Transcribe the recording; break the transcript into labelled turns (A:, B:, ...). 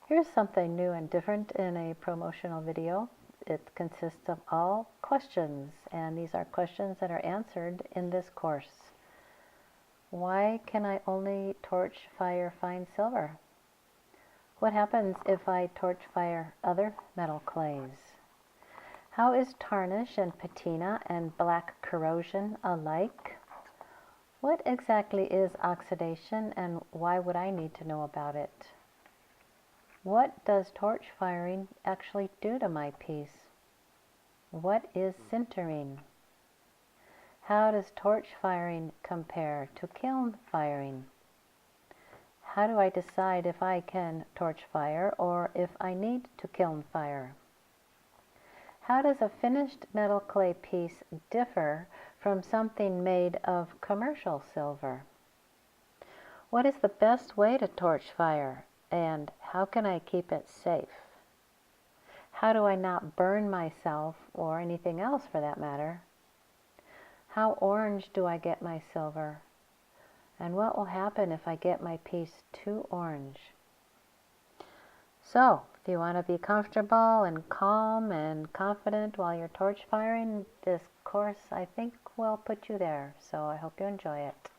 A: Here's something new and different in a promotional video. It consists of all questions, and these are questions that are answered in this course. Why can I only torch fire fine silver? What happens if I torch fire other metal clays? How is tarnish and patina and black corrosion alike? What exactly is oxidation, and why would I need to know about it? What does torch firing actually do to my piece? What is sintering? How does torch firing compare to kiln firing? How do I decide if I can torch fire or if I need to kiln fire? How does a finished metal clay piece differ from something made of commercial silver? What is the best way to torch fire, and how can I keep it safe? How do I not burn myself, or anything else for that matter? How orange do I get my silver? And what will happen if I get my piece too orange? So, if you want to be comfortable and calm and confident while you're torch firing, this course I think will put you there. So I hope you enjoy it.